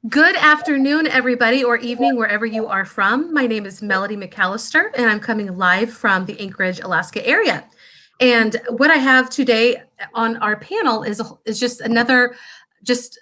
Good afternoon, everybody, or evening, wherever you are from. My name is Melody McAllister, and I'm coming live from the Anchorage, Alaska area. And what I have today on our panel is just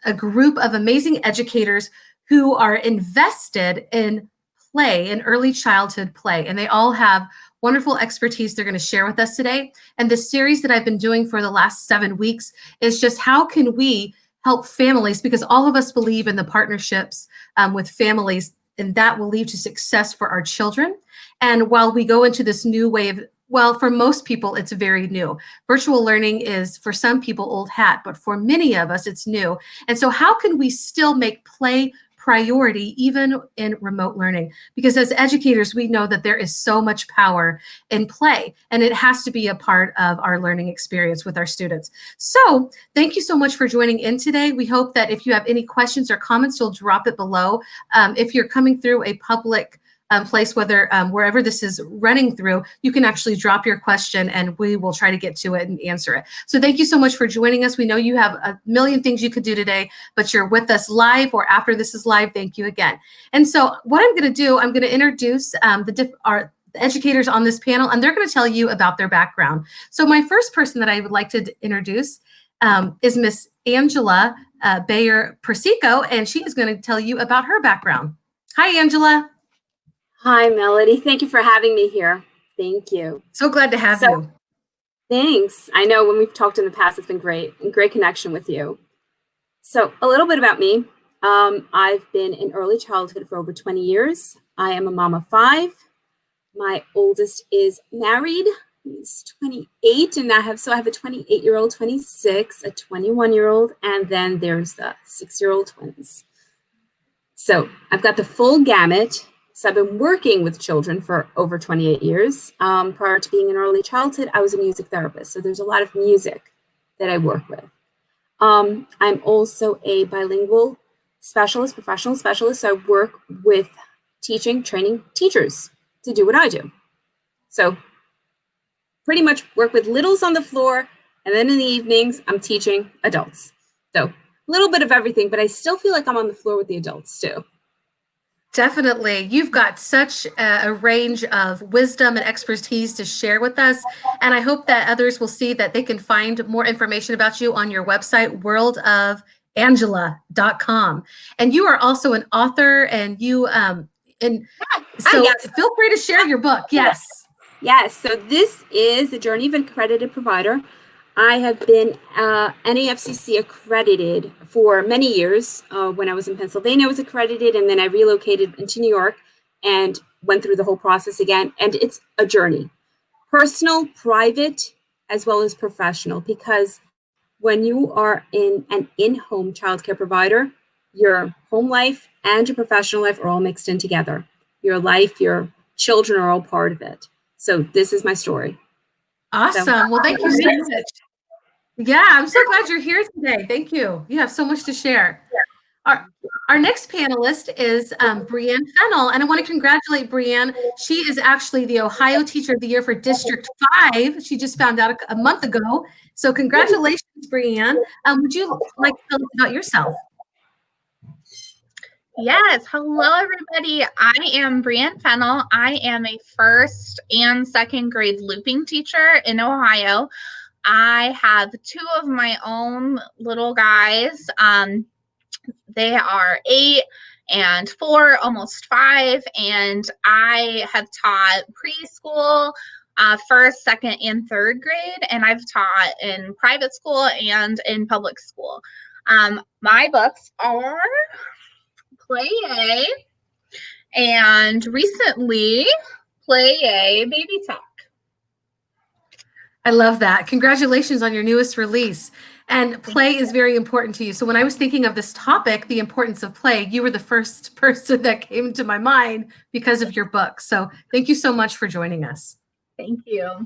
a group of amazing educators who are invested in play, in early childhood play, and they all have wonderful expertise they're going to share with us today. And the series that I've been doing for the last 7 weeks is just how can we help families, because all of us believe in the partnerships with families, and that will lead to success for our children. And while we go into this new way of, well, for most people, it's very new. Virtual learning is, for some people, old hat, but for many of us, it's new. And so how can we still make play priority even in remote learning? Because as educators, we know that there is so much power in play, and it has to be a part of our learning experience with our students. So thank you so much for joining in today. We hope that if you have any questions or comments, you'll drop it below. If you're coming through a public place, whether wherever this is running through, you can actually drop your question and we will try to get to it and answer it. So thank you so much for joining us. We know you have a million things you could do today, but you're with us live or after this is live. Thank you again. And so what I'm going to do, I'm going to introduce our educators on this panel, and they're going to tell you about their background. So my first person that I would like to introduce is Miss Angela Bayer-Perisco, and she is going to tell you about her background. Hi, Angela. Hi, Melody. Thank you for having me here. Thank you. So glad to have you. Thanks. I know when we've talked in the past, it's been great and great connection with you. So a little bit about me. I've been in early childhood for over 20 years. I am a mom of 5. My oldest is married. He's 28, and I have a 28-year-old, 26, a 21-year-old, and then there's the 6-year-old twins. So I've got the full gamut. So I've been working with children for over 28 years. Prior to being in early childhood, I was a music therapist. So there's a lot of music that I work with. I'm also a bilingual specialist, professional specialist. So I work with training teachers to do what I do. So pretty much work with littles on the floor. And then in the evenings, I'm teaching adults. So a little bit of everything, but I still feel like I'm on the floor with the adults too. Definitely. You've got such a range of wisdom and expertise to share with us. And I hope that others will see that they can find more information about you on your website, worldofangela.com. And you are also an author, and feel free to share your book. Yes. Yes. So this is The Journey of an Accredited Provider. I have been NAFCC accredited for many years. When I was in Pennsylvania, I was accredited, and then I relocated into New York and went through the whole process again. And it's a journey, personal, private, as well as professional, because when you are an in-home childcare provider, your home life and your professional life are all mixed in together. Your life, your children are all part of it. So this is my story. Awesome. Well, thank you so much. Yeah, I'm so glad you're here today. Thank you. You have so much to share. Our next panelist is BreAnn Fennel, and I want to congratulate BreAnn. She is actually the Ohio Teacher of the Year for District 5. She just found out a month ago. So congratulations, BreAnn. Would you like to tell us about yourself? Yes. Hello, everybody. I am BreAnn Fennel. I am a 1st and 2nd grade looping teacher in Ohio. I have 2 of my own little guys. They are 8 and 4, almost 5, and I have taught preschool, 1st, 2nd, and 3rd grade, and I've taught in private school and in public school. My books are Play A and recently Play A Baby Talk. I love that. Congratulations on your newest release. And play is very important to you. So when I was thinking of this topic, the importance of play, you were the first person that came to my mind because of your book. So thank you so much for joining us. Thank you.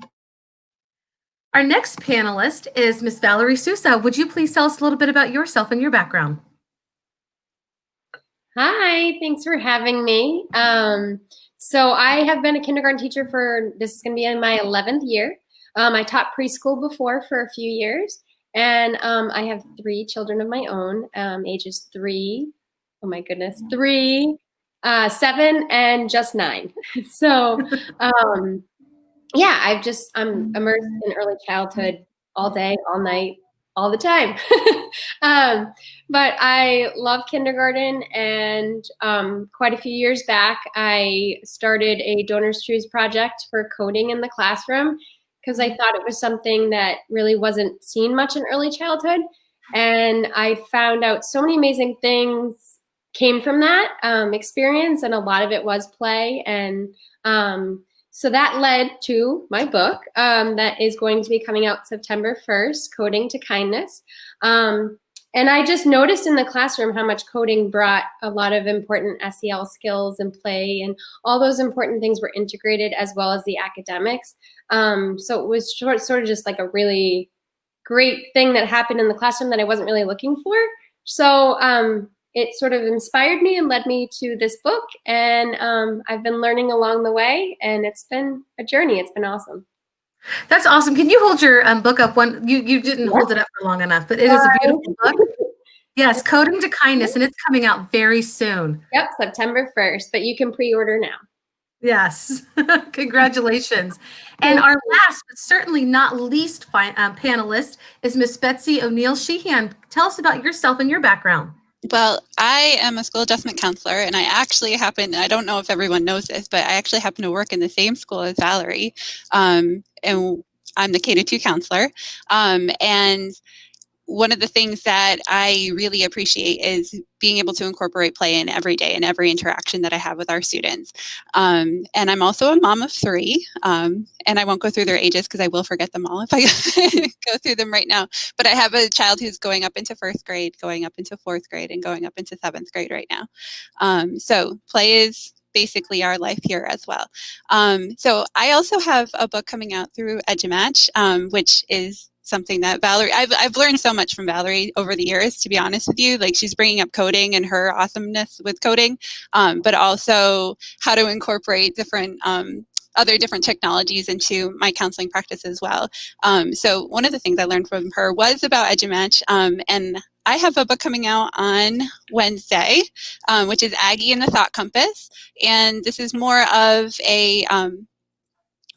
Our next panelist is Miss Valerie Sousa. Would you please tell us a little bit about yourself and your background? Hi, thanks for having me. So I have been a kindergarten teacher this is going to be in my 11th year. I taught preschool before for a few years, and I have 3 children of my own, ages 3, oh my goodness, 3, 7, and just 9. So, yeah, I'm immersed in early childhood all day, all night, all the time. But I love kindergarten, and quite a few years back, I started a Donors Choose project for coding in the classroom because I thought it was something that really wasn't seen much in early childhood. And I found out so many amazing things came from that experience, and a lot of it was play. And so that led to my book that is going to be coming out September 1st, Coding to Kindness. And I just noticed in the classroom how much coding brought a lot of important SEL skills and play, and all those important things were integrated as well as the academics. So it was sort of just like a really great thing that happened in the classroom that I wasn't really looking for. So it sort of inspired me and led me to this book. And I've been learning along the way, and it's been a journey. It's been awesome. That's awesome. Can you hold your book up? You didn't hold it up for long enough, but it is a beautiful book. Yes, Coding to Kindness, and it's coming out very soon. Yep, September 1st, but you can pre-order now. Yes, congratulations. And our last, but certainly not least panelist is Miss Betsy O'Neill-Sheehan. Tell us about yourself and your background. Well, I am a school adjustment counselor, and I actually I don't know if everyone knows this, but I actually happen to work in the same school as Valerie, and I'm the K-2 counselor. And one of the things that I really appreciate is being able to incorporate play in every day and every interaction that I have with our students. And I'm also a mom of 3, and I won't go through their ages because I will forget them all if I go through them right now. But I have a child who's going up into 1st grade, going up into 4th grade, and going up into 7th grade right now. So play is basically our life here as well. So I also have a book coming out through EduMatch, which is something that Valerie, I've learned so much from Valerie over the years, to be honest with you. Like, she's bringing up coding and her awesomeness with coding, but also how to incorporate different other different technologies into my counseling practice as well. So one of the things I learned from her was about EduMatch, and I have a book coming out on Wednesday, which is Aggie and the Thought Compass, and this is more of a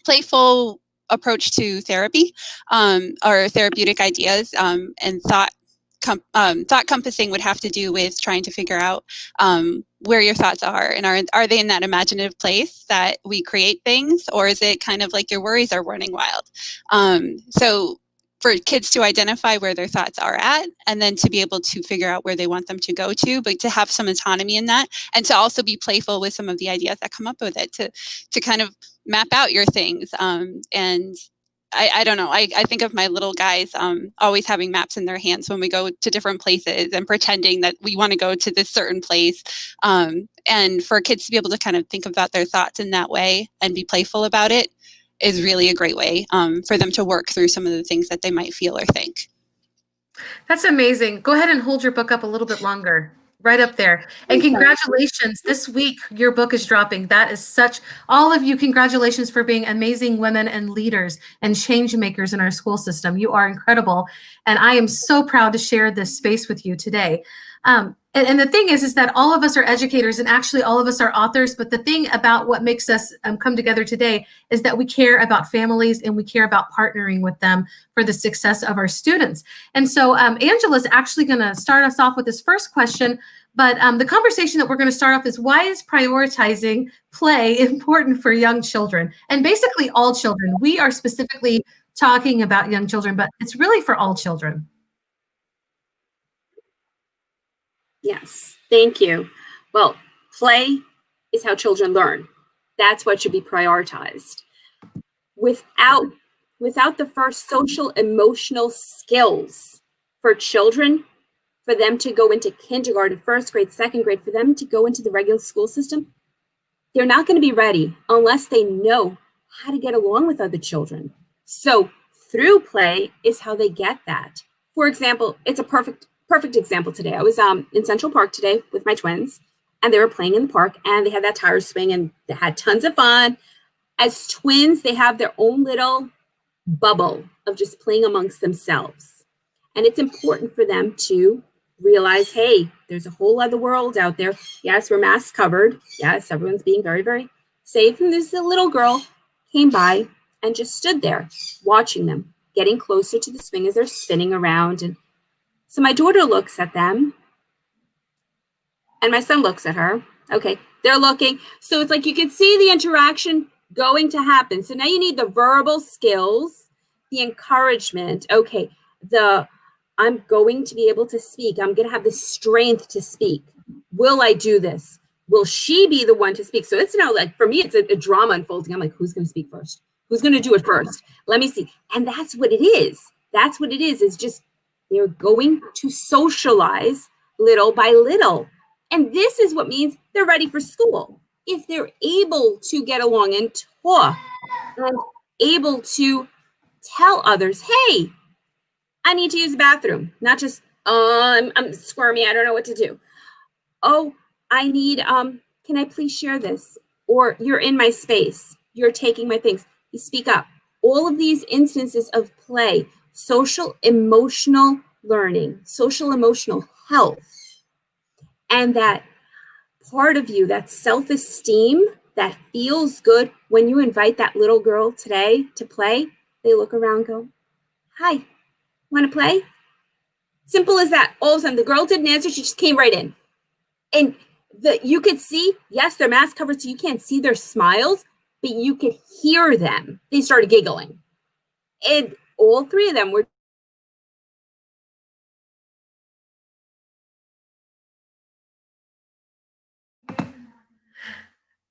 playful approach to therapy, or therapeutic ideas, and thought compassing would have to do with trying to figure out where your thoughts are, and are they in that imaginative place that we create things, or is it kind of like your worries are running wild? So for kids to identify where their thoughts are at, and then to be able to figure out where they want them to go to, but to have some autonomy in that, and to also be playful with some of the ideas that come up with it, to kind of map out your things. And I don't know, I think of my little guys always having maps in their hands when we go to different places and pretending that we want to go to this certain place. And for kids to be able to kind of think about their thoughts in that way and be playful about it is really a great way for them to work through some of the things that they might feel or think. That's amazing. Go ahead and hold your book up a little bit longer. Right up there. And congratulations. This week, your book is dropping. That is all of you, congratulations for being amazing women and leaders and change makers in our school system. You are incredible. And I am so proud to share this space with you today. And the thing is that all of us are educators, and actually all of us are authors. But the thing about what makes us come together today is that we care about families, and we care about partnering with them for the success of our students. And so Angela's actually going to start us off with this first question. But the conversation that we're going to start off is, why is prioritizing play important for young children? And basically all children. We are specifically talking about young children, but it's really for all children. Yes, thank you. Well, play is how children learn. That's what should be prioritized. Without the first social emotional skills for children, for them to go into kindergarten, 1st grade, 2nd grade, for them to go into the regular school system, they're not going to be ready unless they know how to get along with other children. So through play is how they get that. For example, it's a perfect example today. I was in Central Park today with my twins, and they were playing in the park, and they had that tire swing, and they had tons of fun. As twins, they have their own little bubble of just playing amongst themselves. And it's important for them to realize, hey, there's a whole other world out there. Yes, we're mask covered. Yes, everyone's being very, very safe. And this little girl came by and just stood there watching them, getting closer to the swing as they're spinning around. And so my daughter looks at them and my son looks at her. Okay, they're looking. So it's like you can see the interaction going to happen. So now you need the verbal skills, the encouragement. Okay, I'm going to be able to speak. I'm going to have the strength to speak. Will I do this? Will she be the one to speak? So it's like, for me, it's a drama unfolding. I'm like, who's going to speak first? Who's going to do it first? Let me see. And that's what it is. That's what it is. It's just they're going to socialize little by little. And this is what means they're ready for school. If they're able to get along and talk and able to tell others, hey, I need to use the bathroom, not just, I'm squirmy, I don't know what to do. Oh, I need, can I please share this? Or you're in my space, you're taking my things, you speak up. All of these instances of play, social emotional learning, social emotional health, and that part of you, that self-esteem that feels good when you invite that little girl today to play, they look around and go, hi. Want to play? Simple as that. All of a sudden, the girl didn't answer. She just came right in. And you could see, yes, their mask covered, so you can't see their smiles, but you could hear them. They started giggling. And all three of them were.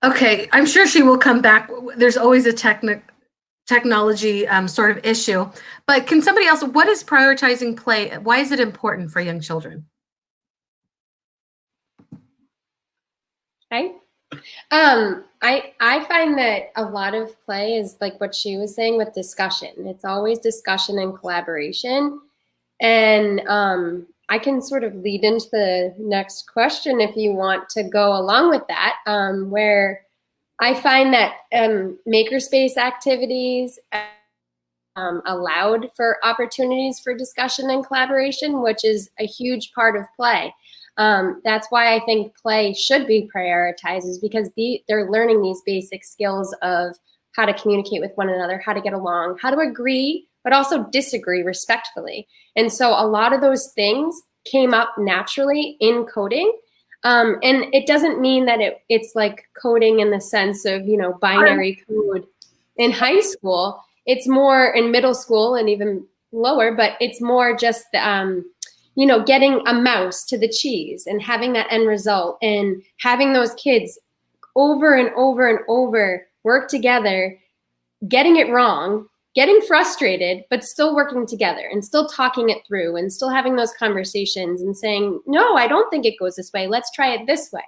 Okay, I'm sure she will come back. There's always a technology sort of issue. But can somebody else, what is prioritizing play? Why is it important for young children? Hi. I find that a lot of play is like what she was saying with discussion. It's always discussion and collaboration. And I can sort of lead into the next question if you want to go along with that, where I find that makerspace activities allowed for opportunities for discussion and collaboration, which is a huge part of play. That's why I think play should be prioritized, is because they're learning these basic skills of how to communicate with one another, how to get along, how to agree, but also disagree respectfully. And so a lot of those things came up naturally in coding. And it doesn't mean that it's like coding in the sense of, binary code in high school. It's more in middle school and even lower, but it's more just, getting a mouse to the cheese and having that end result and having those kids over and over and over work together, getting it wrong, getting frustrated, but still working together and still talking it through and still having those conversations and saying, no, I don't think it goes this way. Let's try it this way.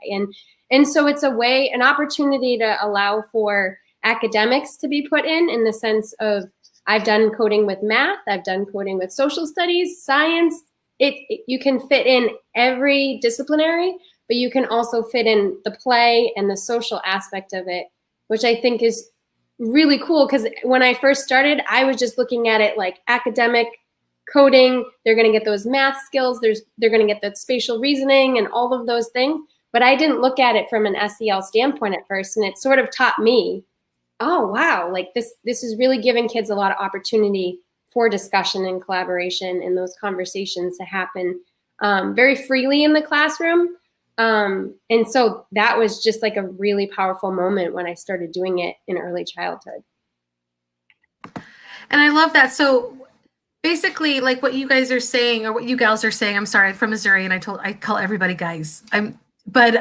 And so it's an opportunity to allow for academics to be put in the sense of, I've done coding with math, I've done coding with social studies, science. You can fit in every disciplinary, but you can also fit in the play and the social aspect of it, which I think is really cool, because when I first started, I was just looking at it like academic coding. They're going to get those math skills. They're going to get that spatial reasoning and all of those things. But I didn't look at it from an SEL standpoint at first. And it sort of taught me, oh, wow, like this is really giving kids a lot of opportunity for discussion and collaboration and those conversations to happen very freely in the classroom. And so that was just like a really powerful moment when I started doing it in early childhood. And I love that. So basically, like what you guys are saying, or what you gals are saying, I'm sorry, I'm from Missouri, and I call everybody guys. But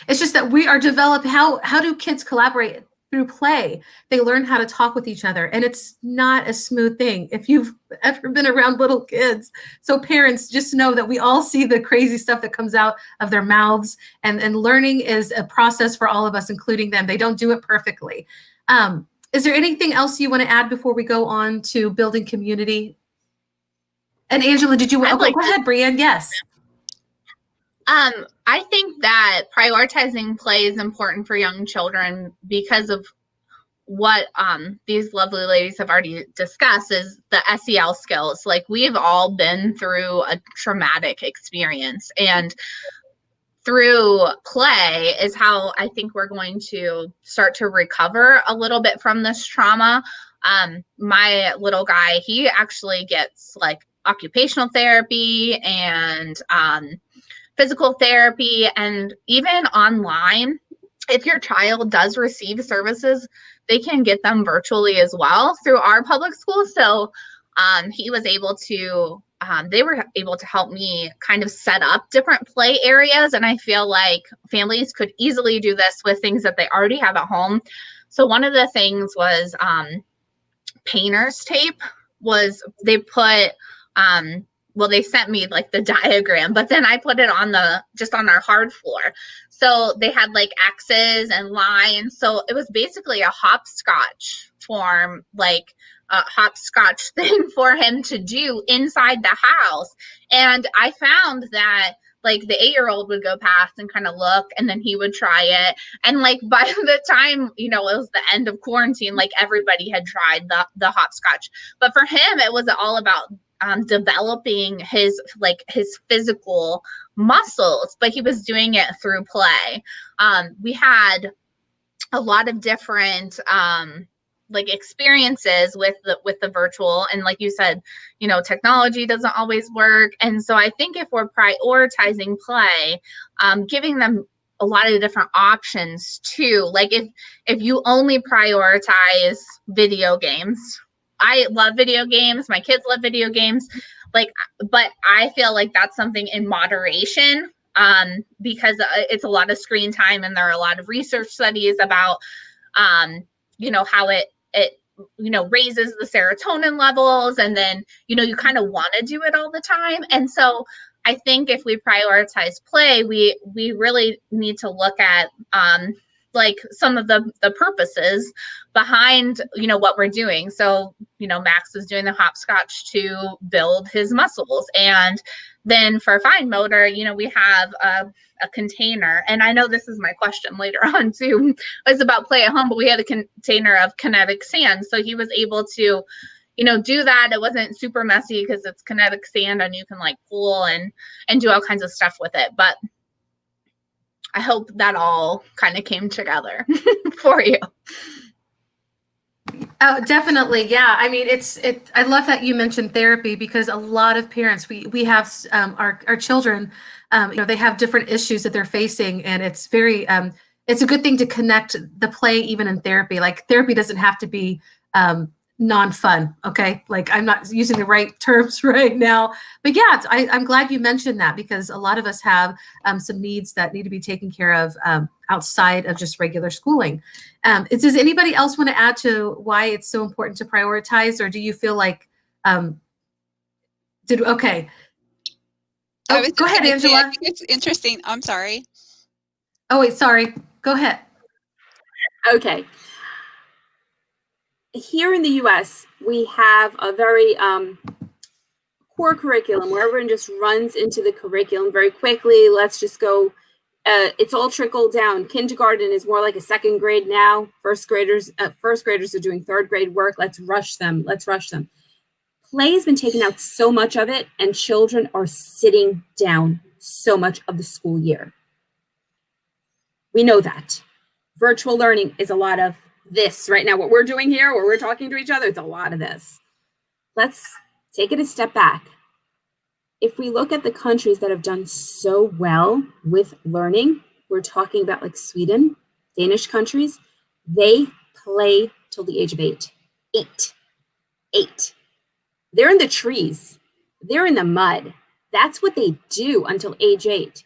it's just that we are developed. How do kids collaborate through play? They learn how to talk with each other, and it's not a smooth thing if you've ever been around little kids. So parents, just know that we all see the crazy stuff that comes out of their mouths, and learning is a process for all of us, including them. They don't do it perfectly. Is there anything else you want to add before we go on to building community? And Angela, did you? Go ahead, BreAnn. Yes. I think that prioritizing play is important for young children because of what these lovely ladies have already discussed is the SEL skills. Like, we've all been through a traumatic experience, and through play is how I think we're going to start to recover a little bit from this trauma. My little guy, he actually gets like occupational therapy and physical therapy, and even online. If your child does receive services, they can get them virtually as well through our public school. So he was able to, they were able to help me kind of set up different play areas. And I feel like families could easily do this with things that they already have at home. So one of the things was painter's tape. Was they put, well, they sent me like the diagram, but then I put it on just on our hard floor. So they had like X's and lines. So it was basically a hopscotch form, like a hopscotch thing for him to do inside the house. And I found that like the 8-year-old would go past and kind of look, and then he would try it. And like by the time, it was the end of quarantine, like everybody had tried the hopscotch. But for him, it was all about developing his physical muscles, but he was doing it through play. We had a lot of different experiences with the virtual, and like you said, technology doesn't always work. And so I think if we're prioritizing play, giving them a lot of different options too, like if you only prioritize video games. I love video games. My kids love video games. But I feel like that's something in moderation, because it's a lot of screen time, and there are a lot of research studies about, how it raises the serotonin levels, and then, you kind of want to do it all the time. And so I think if we prioritize play, we really need to look at, some of the purposes behind, what we're doing. So, Max was doing the hopscotch to build his muscles. And then for fine motor, we have a container. And I know this is my question later on too. It's about play at home, but we had a container of kinetic sand. So he was able to, do that. It wasn't super messy because it's kinetic sand, and you can like pull and do all kinds of stuff with it. But I hope that all kind of came together for you. Oh, definitely. Yeah. I mean, I love that you mentioned therapy, because a lot of parents, we have our children, they have different issues that they're facing, and it's very, it's a good thing to connect the play even in therapy. Like, therapy doesn't have to be non-fun. Okay. Like, I'm not using the right terms right now, but yeah, I'm glad you mentioned that, because a lot of us have some needs that need to be taken care of outside of just regular schooling. Does anybody else want to add to why it's so important to prioritize, or do you feel like, okay. Oh, go ahead, Angela. I think it's interesting. I'm sorry. Oh, wait, sorry. Go ahead. Okay. Here in the US, we have a very core curriculum where everyone just runs into the curriculum very quickly. Let's just go. It's all trickled down. Kindergarten is more like a second grade now. First graders are doing third grade work. Let's rush them. Play has been taken out so much of it, and children are sitting down so much of the school year. We know that. Virtual learning is a lot of this right now. What we're doing here, where we're talking to each other, it's a lot of this. Let's take it a step back. If we look at the countries that have done so well with learning, we're talking about like Sweden, Danish countries, they play till the age of 8. 8. They're in the trees. They're in the mud. That's what they do until age 8.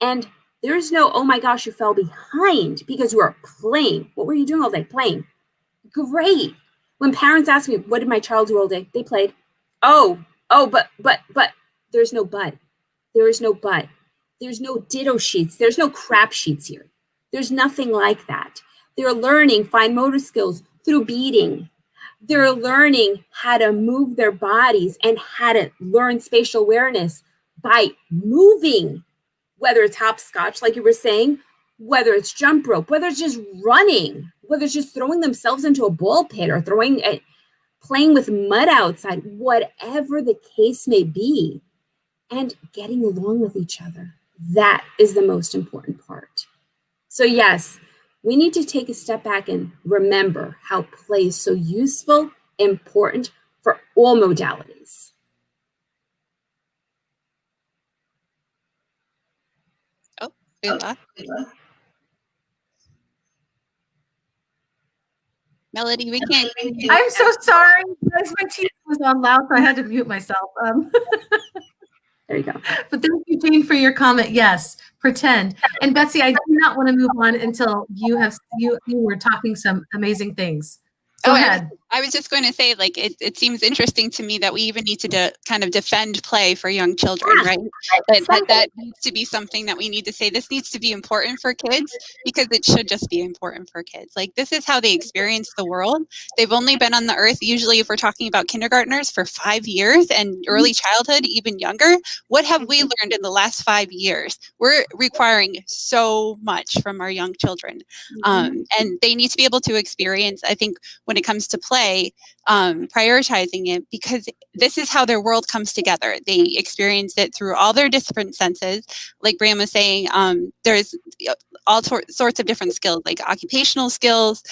And there's no, oh my gosh, you fell behind because you are playing. What were you doing all day? Playing. Great. When parents ask me, what did my child do all day? They played. But there's no but. There is no but. There's no ditto sheets. There's no crap sheets here. There's nothing like that. They're learning fine motor skills through beating. They're learning how to move their bodies and how to learn spatial awareness by moving, whether it's hopscotch, like you were saying, whether it's jump rope, whether it's just running, whether it's just throwing themselves into a ball pit or playing with mud outside, whatever the case may be, and getting along with each other. That is the most important part. So yes, we need to take a step back and remember how play is so useful, important for all modalities. Oh, we lost. Melody, we can't. I'm so sorry, guys. My TV was on loud, so I had to mute myself. There you go. But thank you, Jane, for your comment. Yes, pretend. And Betsy, I do not want to move on until you were talking some amazing things. Go ahead. I was just going to say, like, it seems interesting to me that we even need to kind of defend play for young children, right? That needs to be something that we need to say. This needs to be important for kids because it should just be important for kids. Like, this is how they experience the world. They've only been on the earth, usually if we're talking about kindergartners, for 5 years, and early childhood, even younger. What have we learned in the last 5 years? We're requiring so much from our young children. And they need to be able to experience, I think, when it comes to play, prioritizing it, because this is how their world comes together. They experience it through all their different senses. Like BreAnn was saying, there's all sorts of different skills, like occupational skills,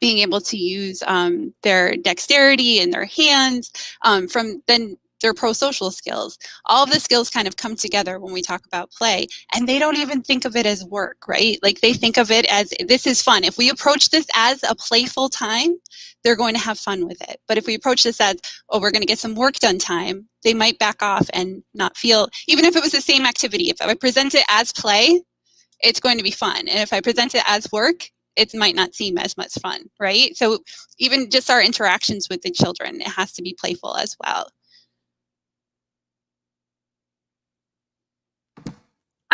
being able to use their dexterity in their hands, from then their pro-social skills. All of the skills kind of come together when we talk about play, and they don't even think of it as work, right? Like, they think of it as, this is fun. If we approach this as a playful time, they're going to have fun with it. But if we approach this as, oh, we're going to get some work done time, they might back off and not feel, even if it was the same activity, if I present it as play, it's going to be fun. And if I present it as work, it might not seem as much fun, right? So even just our interactions with the children, it has to be playful as well.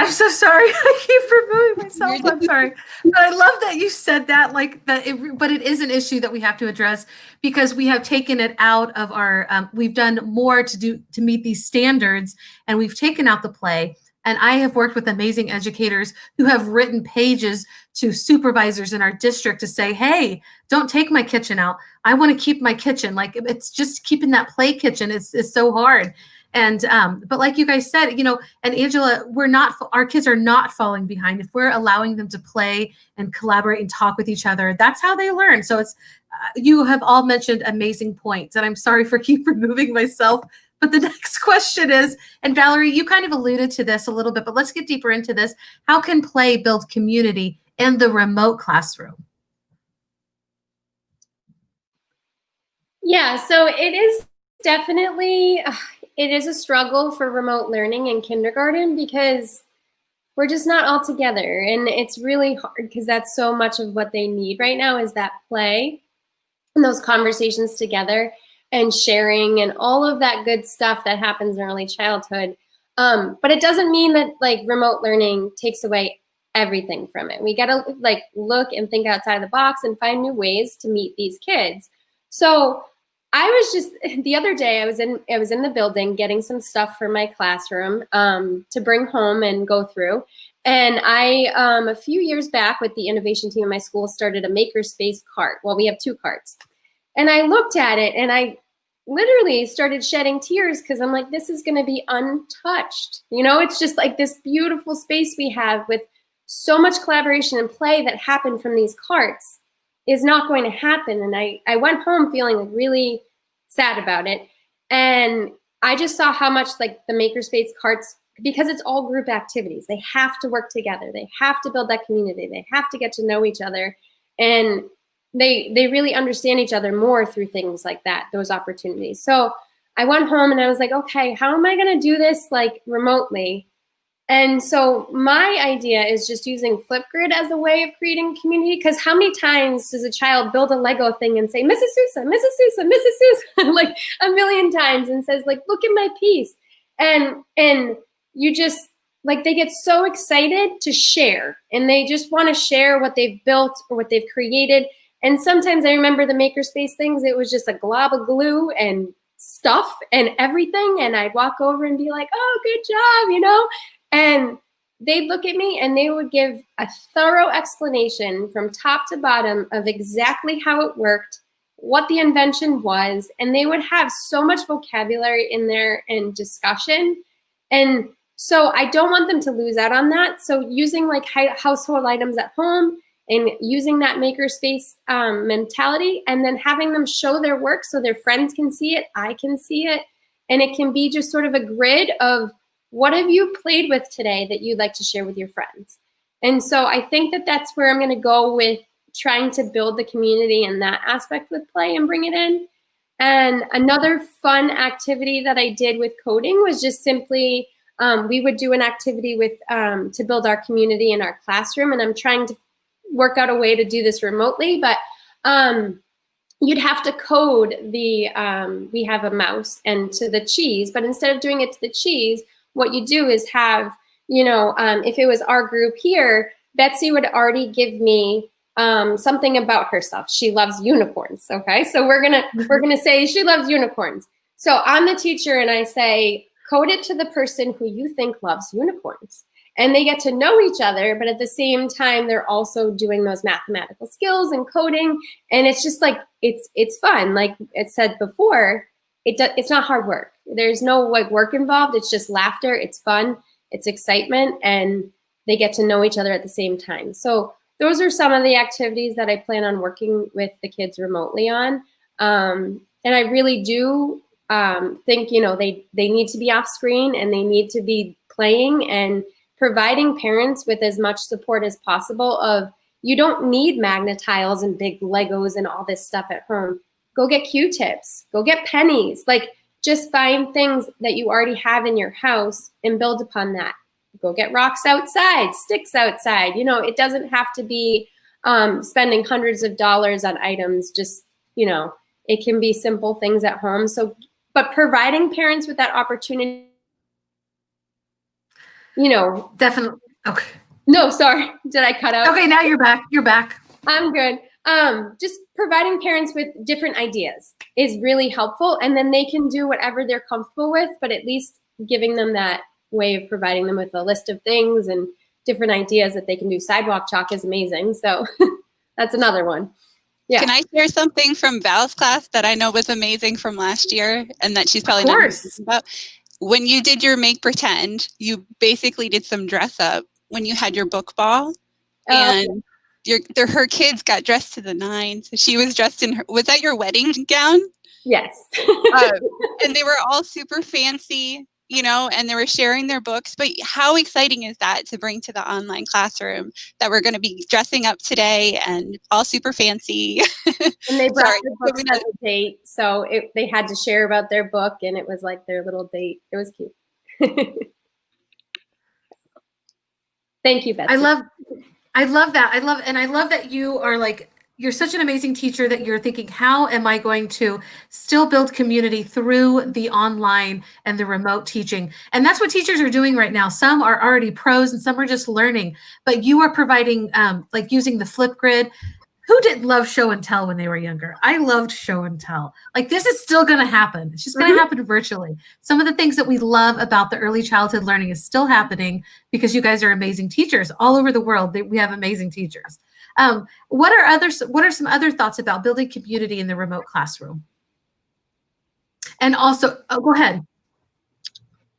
I'm so sorry. I keep removing myself. I'm sorry. But I love that you said that, like that. But it is an issue that we have to address, because we have taken it out of our, we've done more to meet these standards, and we've taken out the play. And I have worked with amazing educators who have written pages to supervisors in our district to say, hey, don't take my kitchen out. I want to keep my kitchen. Like, it's just keeping that play kitchen is so hard. And but like you guys said, you know, and Angela, our kids are not falling behind. If we're allowing them to play and collaborate and talk with each other, that's how they learn. So it's, you have all mentioned amazing points, and I'm sorry for keep removing myself. But the next question is, and Valerie, you kind of alluded to this a little bit, but let's get deeper into this. How can play build community in the remote classroom? Yeah, so it is definitely, it is a struggle for remote learning in kindergarten, because we're just not all together. And it's really hard, because that's so much of what they need right now, is that play and those conversations together and sharing and all of that good stuff that happens in early childhood. But it doesn't mean that, like, remote learning takes away everything from it. We gotta, like, look and think outside the box and find new ways to meet these kids. So I was just, the other day, I was in the building getting some stuff for my classroom to bring home and go through. And I, a few years back, with the innovation team in my school, started a makerspace cart. Well, we have 2 carts. And I looked at it and I literally started shedding tears, because I'm like, this is going to be untouched. You know, it's just like this beautiful space we have with so much collaboration and play that happened from these carts is not going to happen. And I went home feeling like really sad about it. And I just saw how much, like, the makerspace carts, because it's all group activities, they have to work together. They have to build that community. They have to get to know each other. And they really understand each other more through things like that, those opportunities. So I went home and I was like, okay, how am I going to do this, like, remotely? And so my idea is just using Flipgrid as a way of creating community, because how many times does a child build a Lego thing and say, Mrs. Sousa, Mrs. Sousa, Mrs. Sousa, like a million times, and says, like, look at my piece. And you just, like, they get so excited to share, and they just want to share what they've built or what they've created. And sometimes I remember the makerspace things, it was just a glob of glue and stuff and everything. And I'd walk over and be like, oh, good job, you know? And they'd look at me and they would give a thorough explanation from top to bottom of exactly how it worked, what the invention was, and they would have so much vocabulary in there and discussion. And so I don't want them to lose out on that. So using like household items at home and using that makerspace mentality, and then having them show their work so their friends can see it, I can see it, and it can be just sort of a grid of what have you played with today that you'd like to share with your friends. And so I think that that's where I'm going to go with trying to build the community in that aspect with play and bring it in. And another fun activity that I did with coding was just simply, we would do an activity with to build our community in our classroom. And I'm trying to work out a way to do this remotely, but you'd have to code the, we have a mouse and to the cheese, but instead of doing it to the cheese, what you do is have, you know, if it was our group here, Betsy would already give me something about herself. She loves unicorns. Okay, so we're gonna say she loves unicorns. So I'm the teacher, and I say, code it to the person who you think loves unicorns, and they get to know each other. But at the same time, they're also doing those mathematical skills and coding, and it's just like it's fun. Like it said before, it's not hard work. There's no like work involved. It's just laughter. It's fun. It's excitement, and they get to know each other at the same time. So those are some of the activities that I plan on working with the kids remotely on. And I really do think, you know, they need to be off screen and they need to be playing and providing parents with as much support as possible of, you don't need magnetiles and big Legos and all this stuff at home. Go get Q-tips, go get pennies, like just find things that you already have in your house and build upon that. Go get rocks outside, sticks outside. You know, it doesn't have to be spending hundreds of dollars on items. Just, you know, it can be simple things at home. So, but providing parents with that opportunity, you know. Definitely. Okay. No, sorry. Did I cut out? Okay, now you're back. You're back. I'm good. Just providing parents with different ideas is really helpful. And then they can do whatever they're comfortable with, but at least giving them that way of providing them with a list of things and different ideas that they can do. Sidewalk chalk is amazing. So that's another one. Yeah. Can I share something from Val's class that I know was amazing from last year and that she's probably not thinking about? When you did your make pretend, you basically did some dress up when you had your book ball, and her kids got dressed to the nines. She was dressed in was that your wedding gown? Yes. And they were all super fancy, you know, and they were sharing their books. But how exciting is that to bring to the online classroom that we're going to be dressing up today and all super fancy? And they brought their books on a date. So they had to share about their book, and it was like their little date. It was cute. Thank you, Betsy. I love that. I love that you are like, you're such an amazing teacher that you're thinking, how am I going to still build community through the online and the remote teaching? And that's what teachers are doing right now. Some are already pros and some are just learning, but you are providing like using the Flipgrid. Who didn't love show and tell when they were younger? I loved show and tell. Like this is still going to happen. It's just going to happen virtually. Some of the things that we love about the early childhood learning is still happening because you guys are amazing teachers all over the world. We have amazing teachers. What are some other thoughts about building community in the remote classroom? And also, go ahead.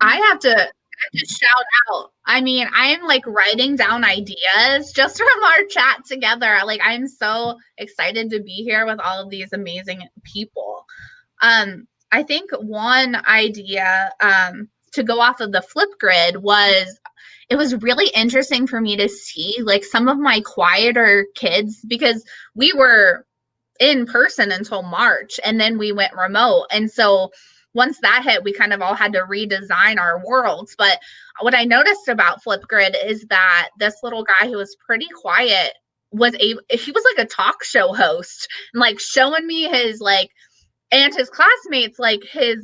I have to shout out. I mean, I'm like writing down ideas just from our chat together. Like, I'm so excited to be here with all of these amazing people. I think one idea to go off of the Flipgrid was, it was really interesting for me to see like some of my quieter kids, because we were in person until March and then we went remote. And so once that hit, we kind of all had to redesign our worlds. But what I noticed about Flipgrid is that this little guy who was pretty quiet he was like a talk show host and like showing me his like, and his classmates, like his,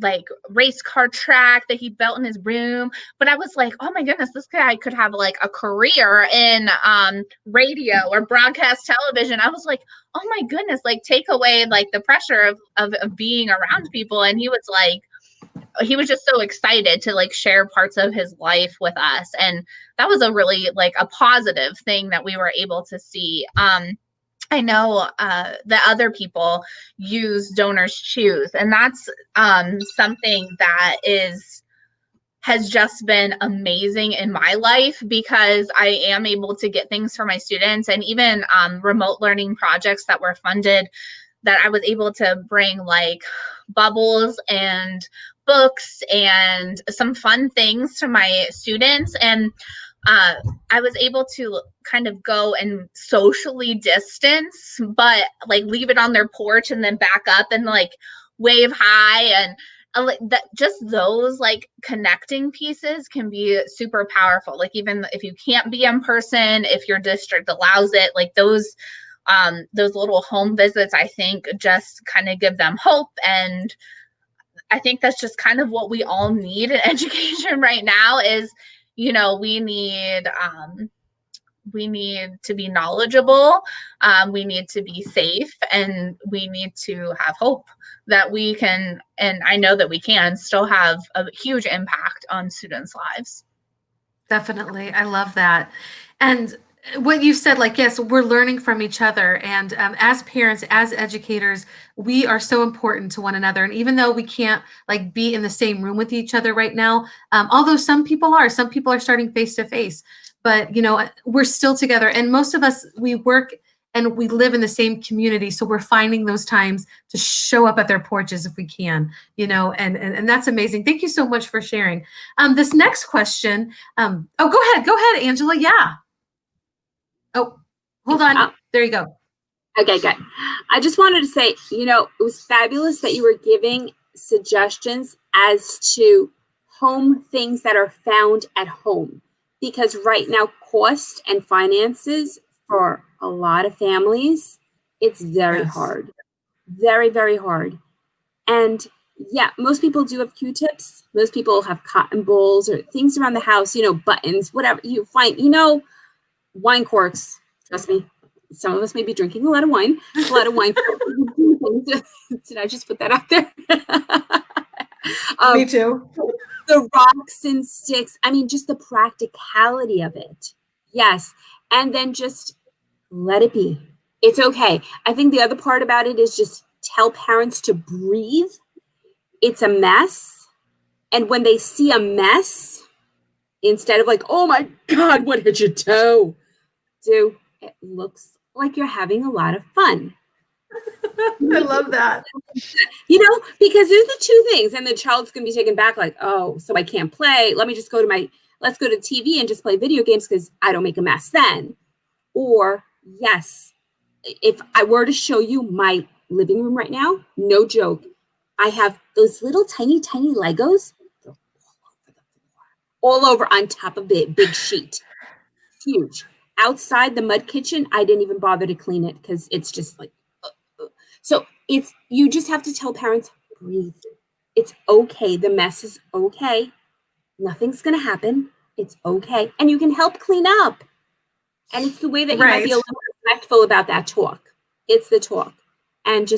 like race car track that he built in his room. But I was like, oh my goodness, this guy could have like a career in radio or broadcast television. I was like, oh my goodness, like take away like the pressure of being around people. And he was like, he was just so excited to like share parts of his life with us. And that was a really like a positive thing that we were able to see. I know that other people use Donors Choose, and that's something that has just been amazing in my life, because I am able to get things for my students, and even remote learning projects that were funded, that I was able to bring like bubbles and books and some fun things to my students. And I was able to kind of go and socially distance, but like leave it on their porch and then back up and like wave hi. And that, just those like connecting pieces can be super powerful. Like even if you can't be in person, if your district allows it, like those little home visits, I think just kind of give them hope. And I think that's just kind of what we all need in education right now is, you know, we need to be knowledgeable, we need to be safe, and we need to have hope that we can, and I know that we can still have a huge impact on students' lives. Definitely. I love that. And what you said, like, yes, we're learning from each other. And as parents, as educators, we are so important to one another. And even though we can't like be in the same room with each other right now, although some people are starting face to face, but, you know, we're still together. And most of us, we work and we live in the same community. So we're finding those times to show up at their porches if we can, you know, and that's amazing. Thank you so much for sharing. This next question, oh, go ahead, Angela. Yeah. Oh, hold on. There you go. Okay, good. I just wanted to say, you know, it was fabulous that you were giving suggestions as to home things that are found at home. Because right now, cost and finances for a lot of families, it's very hard. Very, very hard. And yeah, most people do have Q-tips. Most people have cotton balls or things around the house, you know, buttons, whatever you find, you know, wine corks. Trust me, some of us may be drinking a lot of wine. Did I just put that out there? Me too. The rocks and sticks. I mean, just the practicality of it. Yes. And then just let it be. It's okay. I think the other part about it is just tell parents to breathe. It's a mess. And when they see a mess, instead of like, oh my God, what did you do? It looks like you're having a lot of fun. I love that. You know, because there's the two things, and the child's going to be taken back like, oh, so I can't play. Let's go to TV and just play video games because I don't make a mess then. Or, yes, if I were to show you my living room right now, no joke, I have those little tiny, tiny Legos all over on top of a big sheet. Huge. Outside the mud kitchen, I didn't even bother to clean it because it's just like, So you just have to tell parents, breathe. It's okay. The mess is okay. Nothing's going to happen. It's okay. And you can help clean up. And it's the way that you might be a little respectful about that talk. It's the talk. And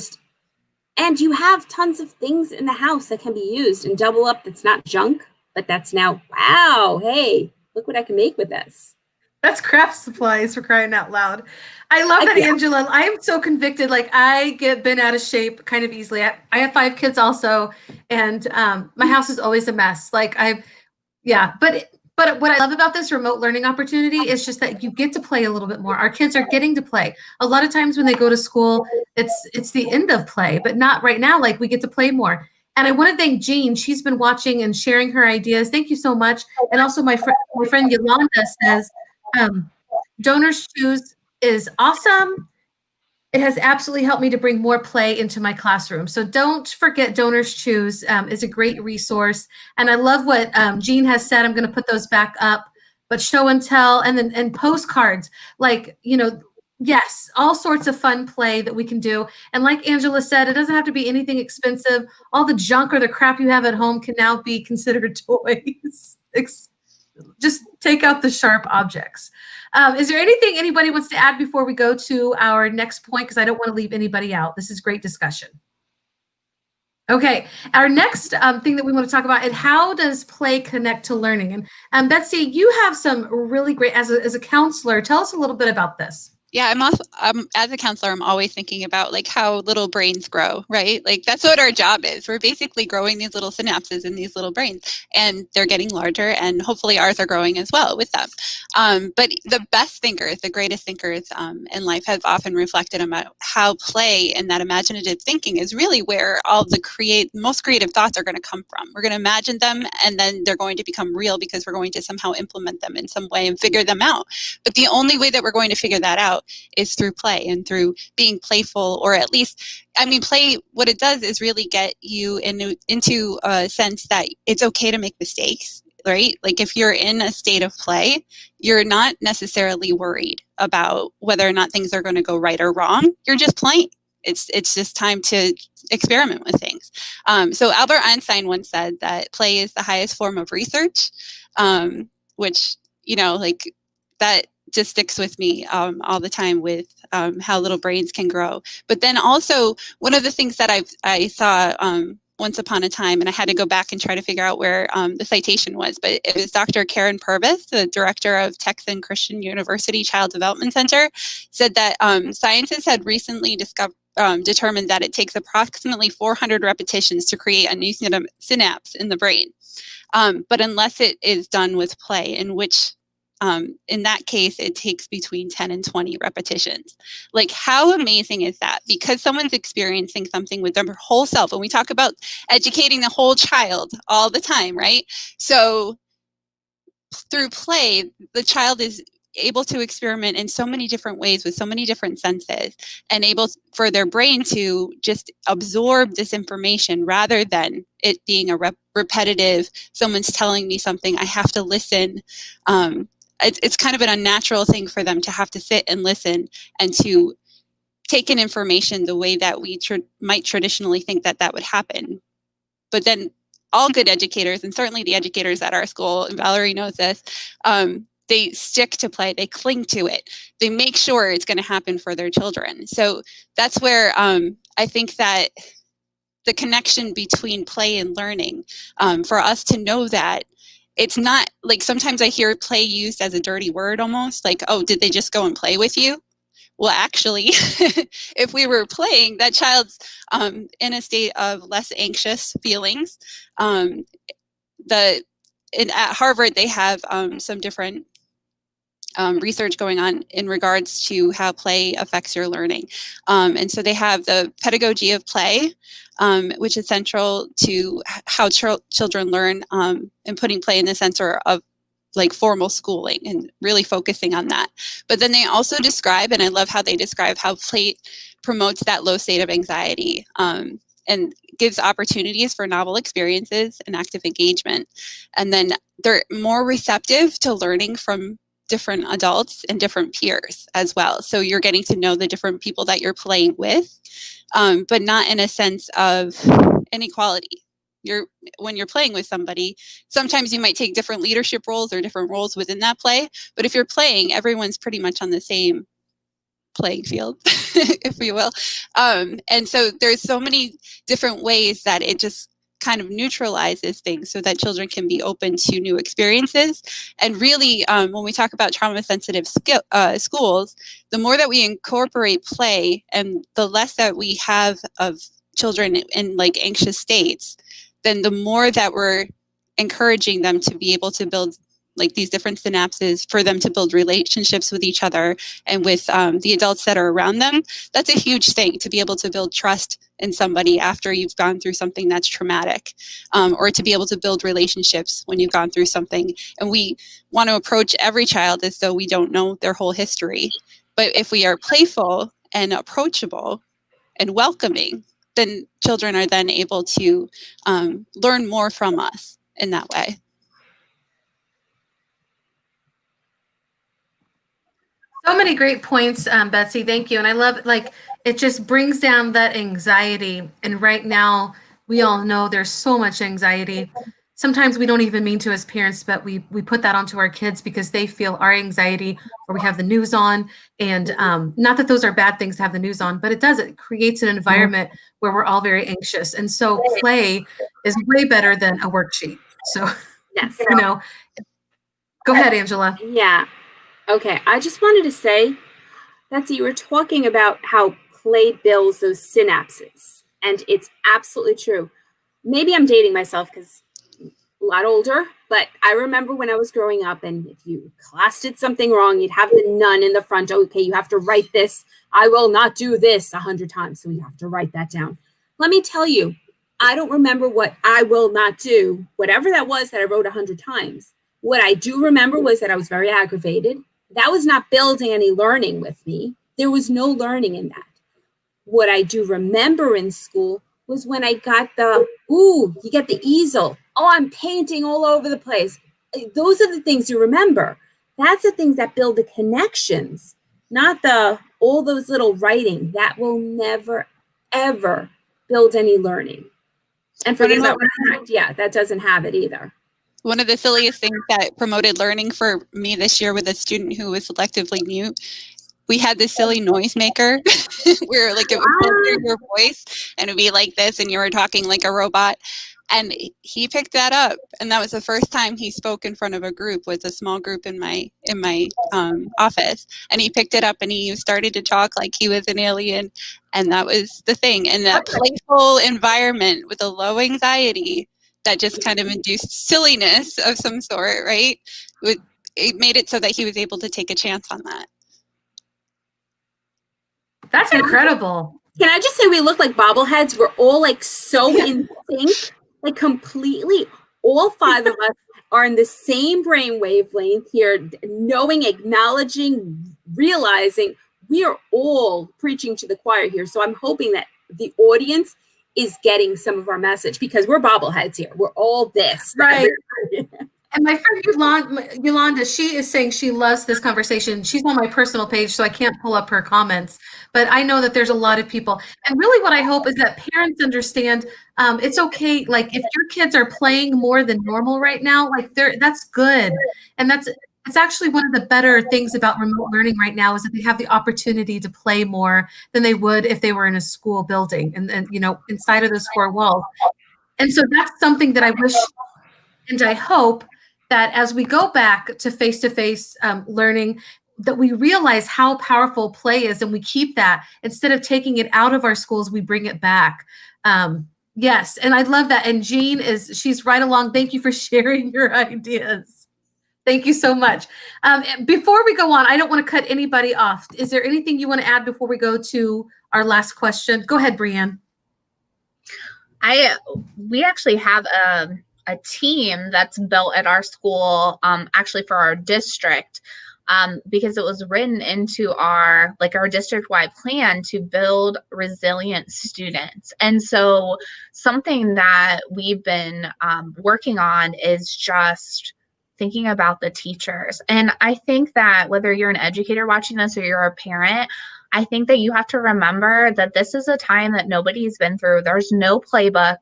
you have tons of things in the house that can be used and double up. That's not junk, but that's now, wow, hey, look what I can make with this. That's craft supplies, for crying out loud. I love that, Angela. I am so convicted. Like, I get bent out of shape kind of easily. I have 5 kids also, and my house is always a mess. Like, but what I love about this remote learning opportunity is just that you get to play a little bit more. Our kids are getting to play. A lot of times when they go to school, it's the end of play, but not right now. Like, we get to play more. And I want to thank Jean. She's been watching and sharing her ideas. Thank you so much. And also my friend Yolanda says, Donors Choose is awesome. It has absolutely helped me to bring more play into my classroom. So don't forget, Donors Choose is a great resource. And I love what Jean has said. I'm going to put those back up, but show and tell, and postcards, like, you know, yes, all sorts of fun play that we can do. And like Angela said, it doesn't have to be anything expensive. All the junk or the crap you have at home can now be considered toys. Just take out the sharp objects. Is there anything anybody wants to add before we go to our next point? Because I don't want to leave anybody out. This is great discussion. Okay, our next thing that we want to talk about is how does play connect to learning? And Betsy, you have some really great, as a counselor, tell us a little bit about this. Yeah, as a counselor, I'm always thinking about like how little brains grow, right? Like that's what our job is. We're basically growing these little synapses in these little brains, and they're getting larger, and hopefully ours are growing as well with them. But the best thinkers, the greatest thinkers in life have often reflected about how play and that imaginative thinking is really where all the most creative thoughts are going to come from. We're going to imagine them, and then they're going to become real because we're going to somehow implement them in some way and figure them out. But the only way that we're going to figure that out is through play and through being playful, or at least, I mean, play, what it does is really get you into a sense that it's okay to make mistakes, right? Like if you're in a state of play, you're not necessarily worried about whether or not things are going to go right or wrong. You're just playing. It's just time to experiment with things. So Albert Einstein once said that play is the highest form of research, which, like that just sticks with me all the time with how little brains can grow. But then also one of the things that I saw once upon a time, and I had to go back and try to figure out where the citation was, but it was Dr. Karen Purvis, the director of Texan Christian University Child Development Center, said that scientists had recently determined that it takes approximately 400 repetitions to create a new synapse in the brain. But unless it is done with play, in that case, it takes between 10 and 20 repetitions. Like, how amazing is that? Because someone's experiencing something with their whole self. And we talk about educating the whole child all the time, right? So through play, the child is able to experiment in so many different ways with so many different senses, and able for their brain to just absorb this information rather than it being a repetitive, someone's telling me something, I have to listen. It's kind of an unnatural thing for them to have to sit and listen and to take in information the way that we might traditionally think that would happen. But then all good educators, and certainly the educators at our school, and Valerie knows this, they stick to play, they cling to it, they make sure it's going to happen for their children. So that's where I think that the connection between play and learning, for us to know that it's not like, sometimes I hear play used as a dirty word almost, like, oh, did they just go and play with you? Well, actually, if we were playing, that child's in a state of less anxious feelings. At Harvard, they have some different research going on in regards to how play affects your learning. And so they have the pedagogy of play, which is central to how children learn, and putting play in the center of like formal schooling and really focusing on that. But then they also describe, and I love how they describe how play promotes that low state of anxiety, and gives opportunities for novel experiences and active engagement. And then they're more receptive to learning from different adults and different peers as well. So you're getting to know the different people that you're playing with, but not in a sense of inequality. When you're playing with somebody, sometimes you might take different leadership roles or different roles within that play, but if you're playing, everyone's pretty much on the same playing field, if you will. And so there's so many different ways that it just kind of neutralizes things so that children can be open to new experiences. And really, when we talk about trauma-sensitive schools, the more that we incorporate play and the less that we have of children in like anxious states, then the more that we're encouraging them to be able to build like these different synapses, for them to build relationships with each other and with the adults that are around them. That's a huge thing, to be able to build trust in somebody after you've gone through something that's traumatic, or to be able to build relationships when you've gone through something. And we want to approach every child as though we don't know their whole history. But if we are playful and approachable and welcoming, then children are then able to learn more from us in that way. So many great points, Betsy. Thank you. And I love, like, it just brings down that anxiety. And right now, we all know there's so much anxiety. sometimes we don't even mean to as parents, but we put that onto our kids because they feel our anxiety, or we have the news on. And not that those are bad things to have the news on, but it creates an environment where we're all very anxious. And so play is way better than a worksheet. So, Yes. Go ahead, Angela. Yeah. Okay. I just wanted to say, Betsy, you were talking about how play builds those synapses, and it's absolutely true. Maybe I'm dating myself because a lot older, but I remember when I was growing up, and if you class did something wrong, you'd have the nun in the front. Okay, you have to write this. I will not do this 100 times. So you have to write that down. Let me tell you, I don't remember what I will not do, whatever that was that I wrote 100 times. What I do remember was that I was very aggravated. That was not building any learning with me. There was no learning in that. What I do remember in school was when I got you get the easel. Oh, I'm painting all over the place. Those are the things you remember. That's the things that build the connections, not all those little writing. That will never, ever build any learning. And for that doesn't have it either. One of the silliest things that promoted learning for me this year with a student who was selectively mute, we had this silly noisemaker where like it would filter your voice and it would be like this and you were talking like a robot. And he picked that up, and that was the first time he spoke in front of a group. Was a small group in my office, and he picked it up and he started to talk like he was an alien, and that was the thing. And that playful environment with a low anxiety that just kind of induced silliness of some sort, right? It made it so that he was able to take a chance on that. That's incredible. Can I just say we look like bobbleheads? We're all like so in sync. Like completely, all 5 of us are in the same brain wavelength here, knowing, acknowledging, realizing we are all preaching to the choir here. So I'm hoping that the audience is getting some of our message because we're bobbleheads here. We're all this. Right. And my friend Yolanda, she is saying she loves this conversation. She's on my personal page, so I can't pull up her comments. But I know that there's a lot of people. And really what I hope is that parents understand it's okay. Like if your kids are playing more than normal right now, like that's good. And it's actually one of the better things about remote learning right now is that they have the opportunity to play more than they would if they were in a school building and inside of those 4 walls. And so that's something that I wish and I hope that as we go back to face-to-face learning, that we realize how powerful play is and we keep that. Instead of taking it out of our schools, we bring it back. Yes, and I love that. And Jean she's right along. Thank you for sharing your ideas. Thank you so much. Before we go on, I don't want to cut anybody off. Is there anything you want to add before we go to our last question? Go ahead, BreAnn. We actually have a team that's built at our school, actually for our district, because it was written into our district-wide plan to build resilient students. And so something that we've been working on is just thinking about the teachers. And I think that whether you're an educator watching this or you're a parent, I think that you have to remember that this is a time that nobody's been through. There's no playbook.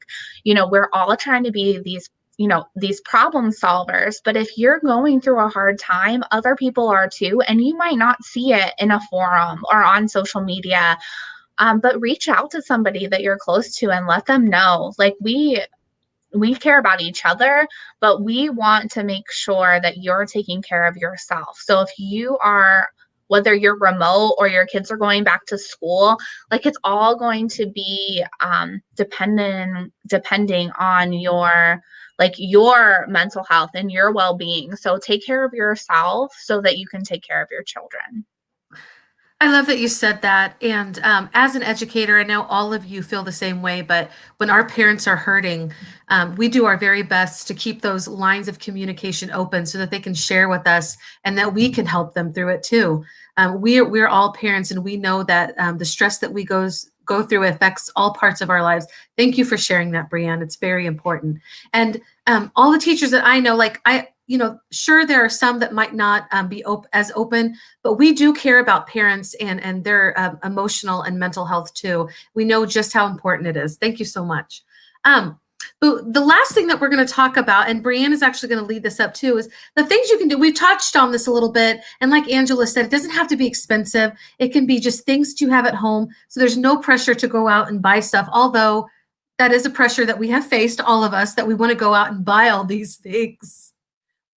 We're all trying to be these problem solvers. But if you're going through a hard time, other people are too, and you might not see it in a forum or on social media. But reach out to somebody that you're close to and let them know. Like we care about each other, but we want to make sure that you're taking care of yourself. So if you are, whether you're remote or your kids are going back to school, like it's all going to be depending on your mental health and your well-being. So take care of yourself so that you can take care of your children. I love that you said that. And as an educator, I know all of you feel the same way, but when our parents are hurting, we do our very best to keep those lines of communication open so that they can share with us and that we can help them through it too. We're all parents, and we know that the stress that we go through affects all parts of our lives. Thank you for sharing that, BreAnn. It's very important. And all the teachers that I know, sure, there are some that might not be as open, but we do care about parents and their emotional and mental health too. We know just how important it is. Thank you so much. But the last thing that we're going to talk about, and BreAnn is actually going to lead this up too, is the things you can do. We've touched on this a little bit. And like Angela said, it doesn't have to be expensive. It can be just things to have at home. So there's no pressure to go out and buy stuff, although that is a pressure that we have faced, all of us, that we want to go out and buy all these things.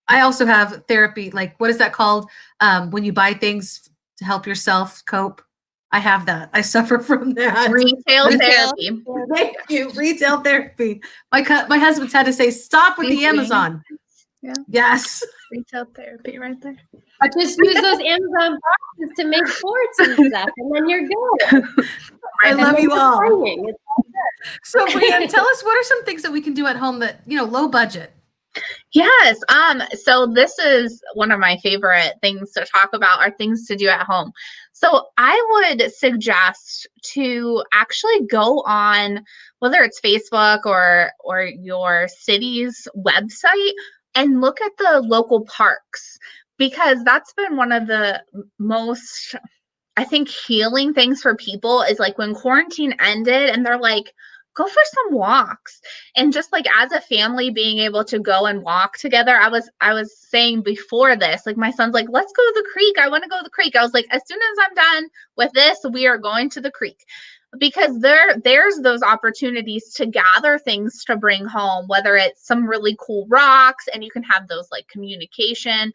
I also have therapy. Like, what is that called? When you buy things to help yourself cope. I have that. I suffer from that. Retail therapy. Thank you. Retail therapy. My husband's had to say, stop with the Amazon. Yeah. Yes. Retail therapy right there. But just use those Amazon boxes to make forts and stuff, and then you're good. I And love then you you're all. playing. It's all good. So BreAnn, tell us, what are some things that we can do at home that, low budget? Yes. So this is one of my favorite things to talk about, are things to do at home. So I would suggest to actually go on, whether it's Facebook or your city's website, and look at the local parks, because that's been one of the most, I think, healing things for people, is like when quarantine ended and they're like, go for some walks. And just like as a family being able to go and walk together, I was saying before this, like my son's like, let's go to the creek. I want to go to the creek. I was like, as soon as I'm done with this, we are going to the creek. Because there's those opportunities to gather things to bring home, whether it's some really cool rocks, and you can have those like communication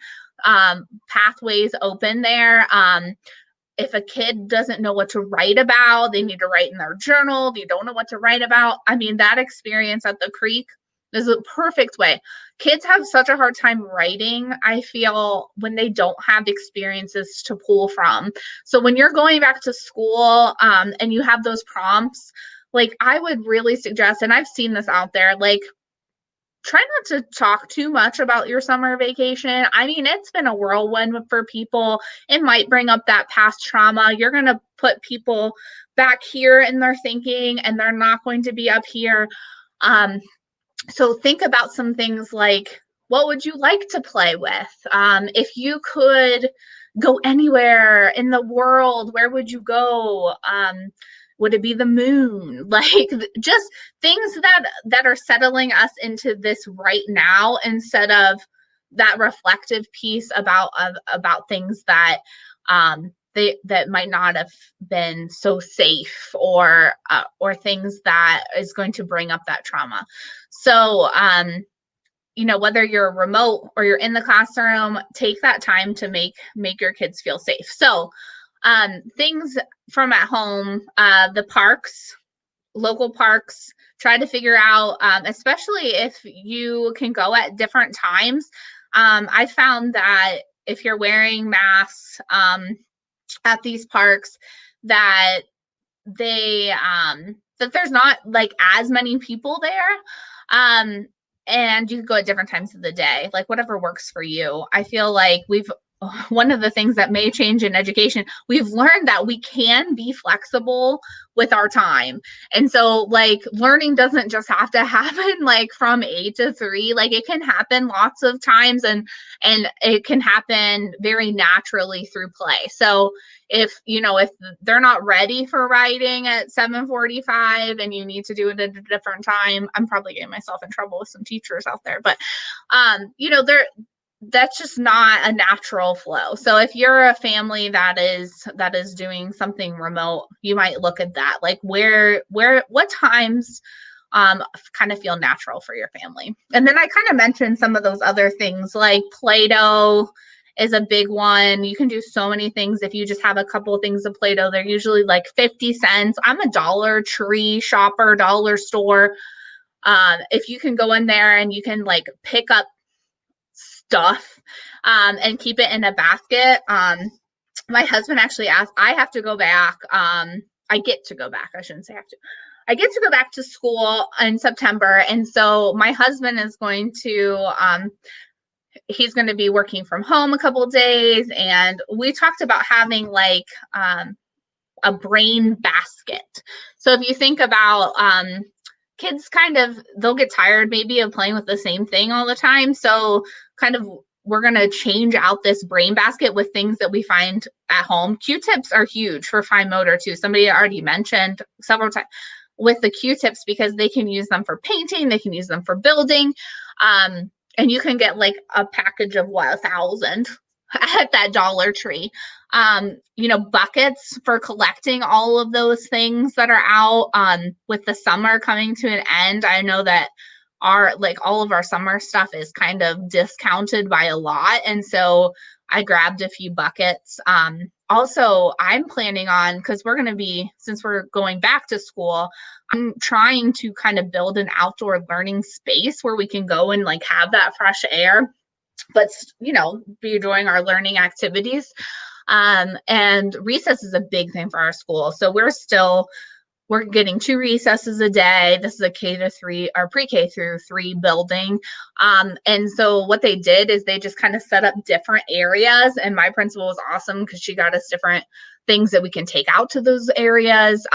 pathways open there. If a kid doesn't know what to write about, they need to write in their journal. If you don't know what to write about, I mean, that experience at the creek is a perfect way. Kids have such a hard time writing, I feel, when they don't have experiences to pull from. So when you're going back to school and you have those prompts, like I would really suggest, and I've seen this out there, like, try not to talk too much about your summer vacation. I mean, it's been a whirlwind for people. It might bring up that past trauma. You're going to put people back here in their thinking, and they're not going to be up here. So think about some things like, what would you like to play with? If you could go anywhere in the world, where would you go? Would it be the moon? Like, just things that are settling us into this right now, instead of that reflective piece about things that that might not have been so safe, or things that is going to bring up that trauma. So whether you're remote or you're in the classroom, take that time to make your kids feel safe. So things from at home, the parks, local parks, try to figure out, especially if you can go at different times. I found that if you're wearing masks at these parks, that that there's not like as many people there. And you can go at different times of the day, like whatever works for you. I feel like one of the things that may change in education, we've learned that we can be flexible with our time. And so like learning doesn't just have to happen like from 8 to 3, like it can happen lots of times, and it can happen very naturally through play. So if they're not ready for writing at 7:45 and you need to do it at a different time, I'm probably getting myself in trouble with some teachers out there, but that's just not a natural flow. So if you're a family that is doing something remote, you might look at that, like what times kind of feel natural for your family. And then I kind of mentioned some of those other things, like Play-Doh is a big one. You can do so many things if you just have a couple of things of Play-Doh. They're usually like 50 cents. I'm a Dollar Tree shopper, dollar store. If you can go in there and you can like pick up stuff and keep it in a basket. My husband actually asked, I have to go back. I get to go back. I shouldn't say have to. I get to go back to school in September. And so my husband is going to, he's going to be working from home a couple of days. And we talked about having like a brain basket. So if you think about kids, they'll get tired maybe of playing with the same thing all the time. So we're going to change out this brain basket with things that we find at home. Q-tips are huge for fine motor too. Somebody already mentioned several times. with the Q-tips because they can use them for painting, they can use them for building. And you can get like a package of 1,000 at that Dollar Tree. Buckets for collecting all of those things that are out. With the summer coming to an end, I know that all of our summer stuff is kind of discounted by a lot. And so I grabbed a few buckets. Also, I'm planning on, because since we're going back to school, I'm trying to kind of build an outdoor learning space where we can go and like have that fresh air, but, be doing our learning activities. And recess is a big thing for our school. So we're getting 2 recesses a day. This is a K-3 or pre-K through 3 building. And so what they did is they just kind of set up different areas. And my principal was awesome because she got us different things that we can take out to those areas,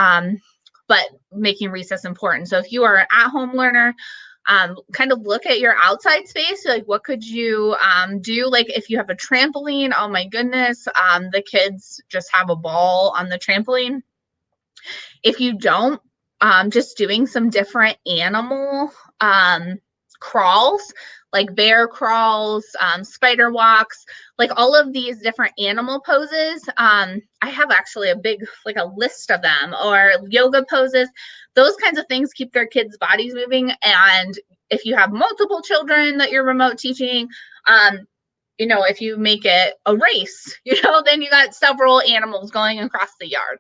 but making recess important. So if you are an at-home learner, kind of look at your outside space. Like, what could you do? Like, if you have a trampoline, oh my goodness, the kids just have a ball on the trampoline. If you don't, just doing some different animal crawls, like bear crawls, spider walks, like all of these different animal poses. I have actually a list of them, or yoga poses. Those kinds of things keep their kids' bodies moving. And if you have multiple children that you're remote teaching, if you make it a race, then you got several animals going across the yard.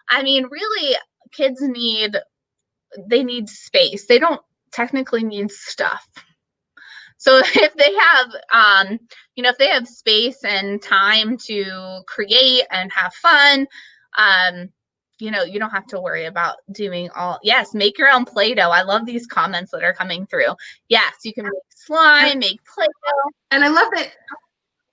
I mean, really, kids need space. They don't technically need stuff. So if they have, if they have space and time to create and have fun, you don't have to worry about doing yes, make your own Play-Doh. I love these comments that are coming through. Yes, you can make slime, make Play-Doh. And I love that.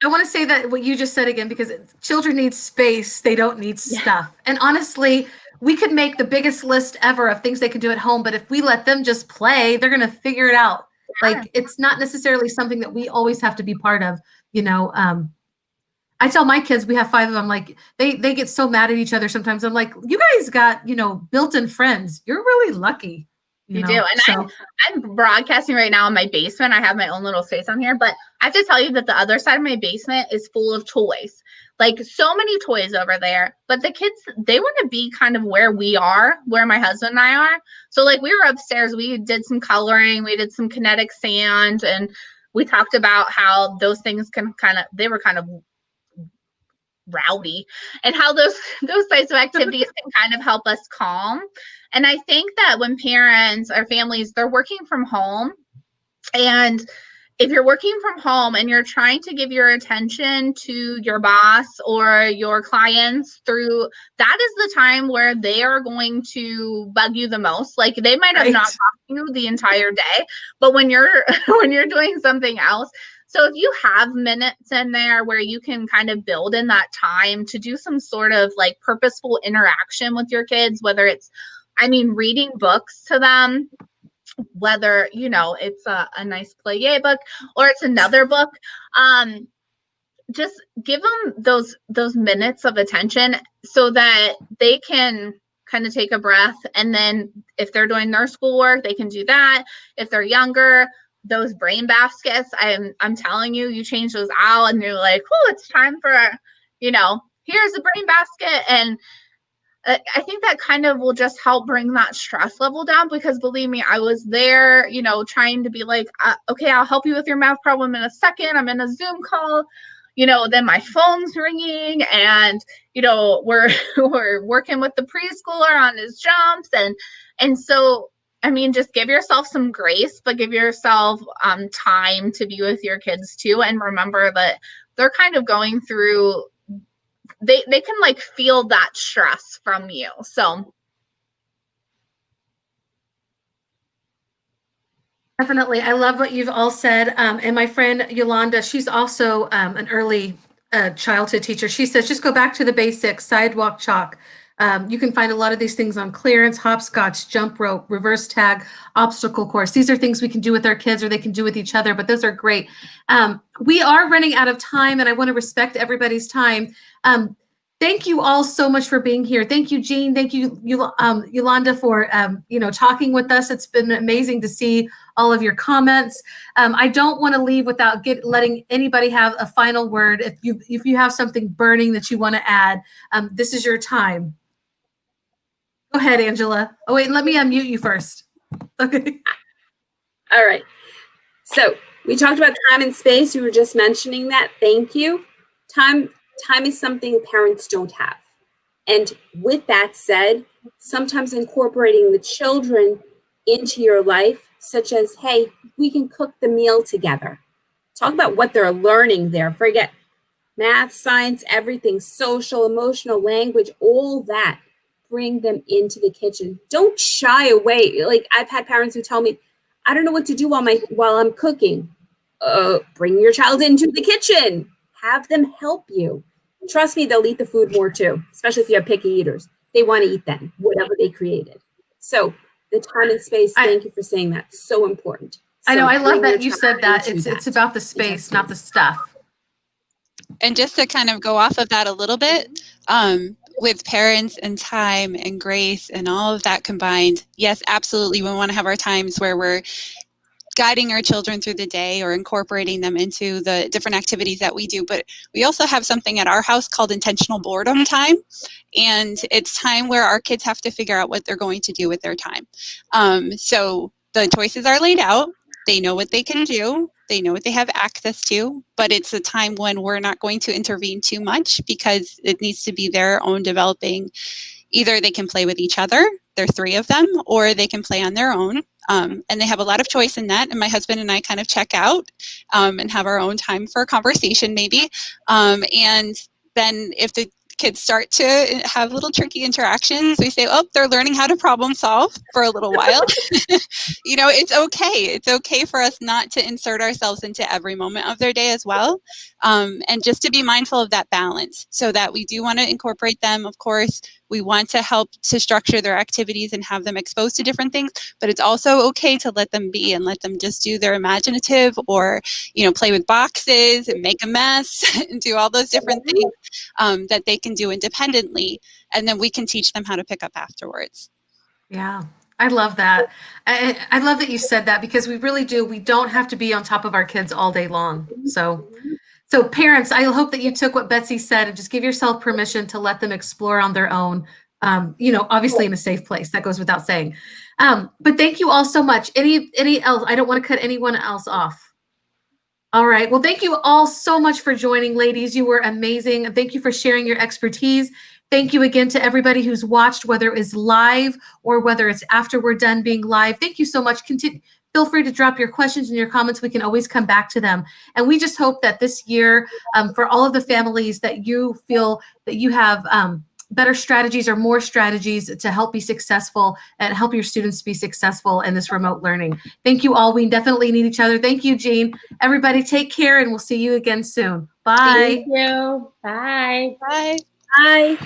I want to say that what you just said again, because children need space. They don't need stuff. And honestly, we could make the biggest list ever of things they can do at home, but if we let them just play, they're going to figure it out. Like, it's not necessarily something that we always have to be part of. I tell my kids, we have 5 of them, like they get so mad at each other sometimes. I'm like, you guys got, built-in friends. You're really lucky. You do. And I'm broadcasting right now in my basement. I have my own little space on here, but I have to tell you that the other side of my basement is full of toys. Like, so many toys over there. But the kids, they want to be kind of where my husband and I are. So like, we were upstairs, we did some coloring, we did some kinetic sand, and we talked about how those things they were kind of rowdy, and how those types of activities can kind of help us calm. And I think that when parents or families, they're working from home, and if you're working from home and you're trying to give your attention to your boss or your clients through, that is the time where they are going to bug you the most. Like, they might have not talked to you the entire day, but when you're doing something else. So if you have minutes in there where you can kind of build in that time to do some sort of like purposeful interaction with your kids, whether it's, reading books to them, whether, it's a nice play book or it's another book, just give them those minutes of attention so that they can kind of take a breath. And then if they're doing their schoolwork, they can do that. If they're younger, those brain baskets, I'm telling you, you change those out and you're like, oh, it's time for, here's a brain basket. And I think that kind of will just help bring that stress level down, because believe me, I was there, trying to be like, okay, I'll help you with your math problem in a second. I'm in a Zoom call, then my phone's ringing, and, we're working with the preschooler on his jumps. And so, just give yourself some grace, but give yourself time to be with your kids too. And remember that they're kind of going through, they can like feel that stress from you. So definitely. I love what you've all said. And my friend Yolanda, she's also an early childhood teacher. She says, just go back to the basics, sidewalk chalk. You can find a lot of these things on clearance, hopscotch, jump rope, reverse tag, obstacle course. These are things we can do with our kids, or they can do with each other, but those are great. We are running out of time, and I want to respect everybody's time. Thank you all so much for being here. Thank you, Jean. Thank you, Yolanda, for talking with us. It's been amazing to see all of your comments. I don't want to leave without letting anybody have a final word. If you have something burning that you want to add, this is your time. Go ahead, Angela. Oh wait, let me unmute you first. Okay. All right. So we talked about time and space. You were just mentioning that. Thank you. Time is something parents don't have. And with that said, sometimes incorporating the children into your life, such as, hey, we can cook the meal together. Talk about what they're learning there. Forget math, science, everything, social, emotional, language, all that. Bring them into the kitchen. Don't shy away. Like, I've had parents who tell me, I don't know what to do while I'm cooking. Bring your child into the kitchen. Have them help you. Trust me, they'll eat the food more too, especially if you have picky eaters. They want to eat then, whatever they created. So the time and space, thank you for saying that. So important. I know, So I love bring your that you child said that. into It's about the space, not the stuff. And just to kind of go off of that a little bit, with parents and time and grace and all of that combined, yes, absolutely, we want to have our times where we're guiding our children through the day or incorporating them into the different activities that we do. But we also have something at our house called intentional boredom time. And it's time where our kids have to figure out what they're going to do with their time. So the choices are laid out. They know what they can do. They know what they have access to, but it's a time when we're not going to intervene too much because it needs to be their own developing. Either they can play with each other, there are 3 of them, or they can play on their own. And they have a lot of choice in that. And my husband and I kind of check out and have our own time for a conversation maybe. And then if the kids start to have little tricky interactions, we say, oh, they're learning how to problem solve for a little while. It's okay. It's okay for us not to insert ourselves into every moment of their day as well. And just to be mindful of that balance so that we do want to incorporate them. Of course, we want to help to structure their activities and have them exposed to different things, but it's also okay to let them be and let them just do their imaginative or, play with boxes and make a mess and do all those different things that they can do independently. And then we can teach them how to pick up afterwards. Yeah, I love that. I love that you said that because we really do. We don't have to be on top of our kids all day long. So parents, I hope that you took what Betsy said and just give yourself permission to let them explore on their own, obviously in a safe place. That goes without saying. But thank you all so much. Any else? I don't want to cut anyone else off. All right. Well, thank you all so much for joining, ladies. You were amazing. Thank you for sharing your expertise. Thank you again to everybody who's watched, whether it's live or whether it's after we're done being live. Thank you so much. Feel free to drop your questions and your comments. We can always come back to them. And we just hope that this year, for all of the families, that you feel that you have better strategies or more strategies to help be successful and help your students be successful in this remote learning. Thank you all. We definitely need each other. Thank you, Jean. Everybody take care and we'll see you again soon. Bye. Thank you. Bye. Bye. Bye.